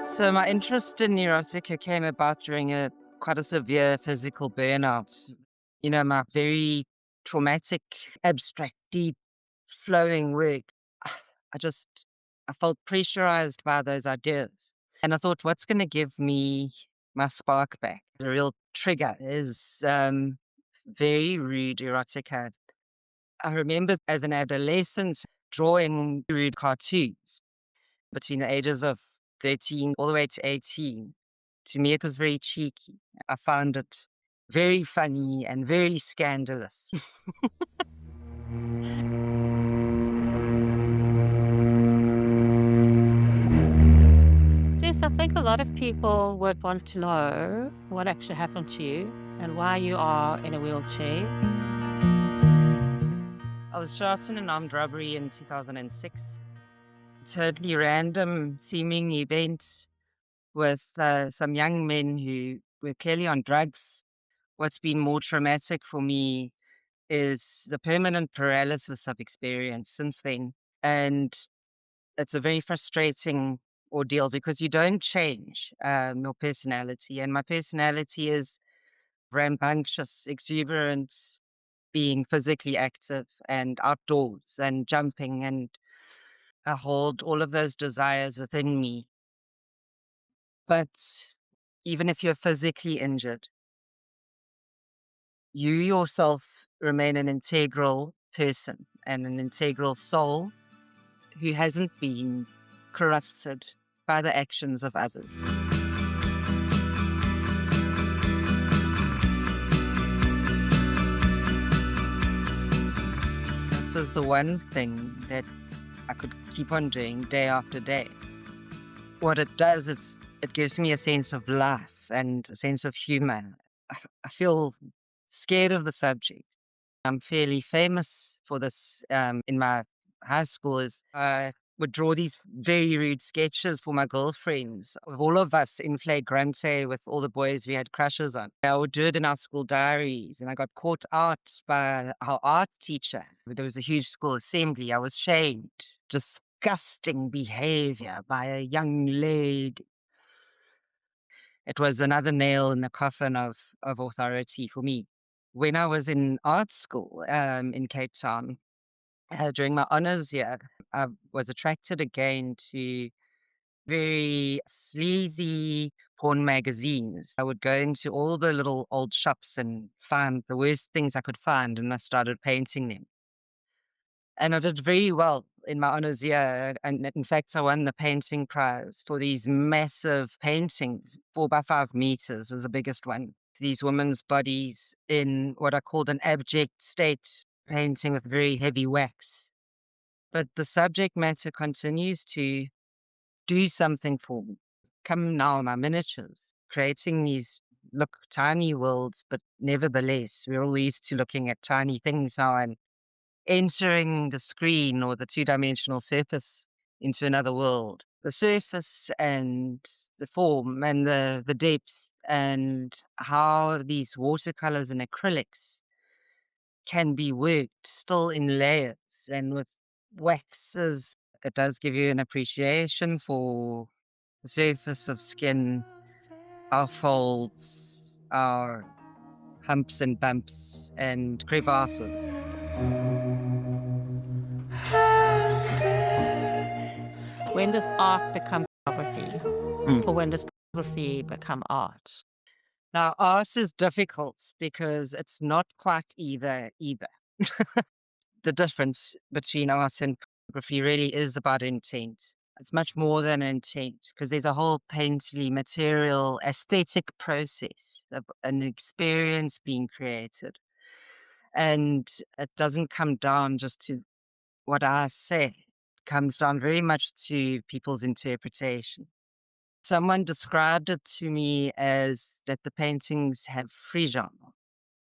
So my interest in erotica came about during a quite a severe physical burnout. My very traumatic, abstract, deep, flowing work. I just I felt pressurized by those ideas, and I thought, what's going to give me my spark back? The real trigger is very rude erotica. I remember as an adolescent drawing rude cartoons between the ages of 13 all the way to 18. To me, it was very cheeky. I found it very funny and very scandalous. Jess, I think a lot of people would want to know what actually happened to you and why you are in a wheelchair. I was shot in an armed robbery in 2006. Totally random seeming event with some young men who were clearly on drugs. What's been more traumatic for me is the permanent paralysis I've experienced since then. And it's a very frustrating ordeal because you don't change your personality. And my personality is rambunctious, exuberant, being physically active and outdoors and jumping. And I hold all of those desires within me. But even if you're physically injured, you yourself remain an integral person and an integral soul who hasn't been corrupted by the actions of others. This was the one thing that I could keep on doing day after day. What it does is it gives me a sense of life and a sense of humor. I feel scared of the subject. I'm fairly famous for this in my high school. Is I would draw these very rude sketches for my girlfriends of all of us in flagrante with all the boys we had crushes on. I would do it in our school diaries, and I got caught out by our art teacher. There was a huge school assembly. I was shamed. Disgusting behavior by a young lady. It was another nail in the coffin of authority for me. When I was in art school in Cape Town, during my honors year, I was attracted again to very sleazy porn magazines. I would go into all the little old shops and find the worst things I could find, and I started painting them. And I did very well in my honors year. And in fact, I won the painting prize for these massive paintings. 4 by 5 meters was the biggest one. These women's bodies in what I called an abject state, painting with very heavy wax. But the subject matter continues to do something for me. Come now, my miniatures, creating these look tiny worlds, but nevertheless, we're all used to looking at tiny things now and entering the screen or the two-dimensional surface into another world. The surface and the form and the depth and how these watercolors and acrylics can be worked still in layers and with waxes. It does give you an appreciation for the surface of skin, our folds, our humps and bumps and crevasses. When does art become photography? Mm. Or when does photography become art? Now, art is difficult because it's not quite either. The difference between art and photography really is about intent. It's much more than intent because there's a whole painterly, material, aesthetic process of an experience being created. And it doesn't come down just to what I say. It comes down very much to people's interpretation. Someone described it to me as that the paintings have frisson,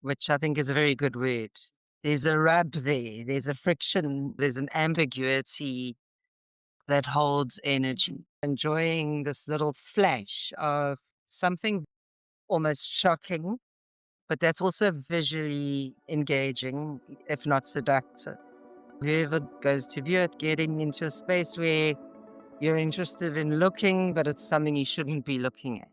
which I think is a very good word. There's a rub there, there's a friction, there's an ambiguity that holds energy. Enjoying this little flash of something almost shocking, but that's also visually engaging, if not seductive. Whoever goes to view it, getting into a space where You're interested in looking, but it's something you shouldn't be looking at.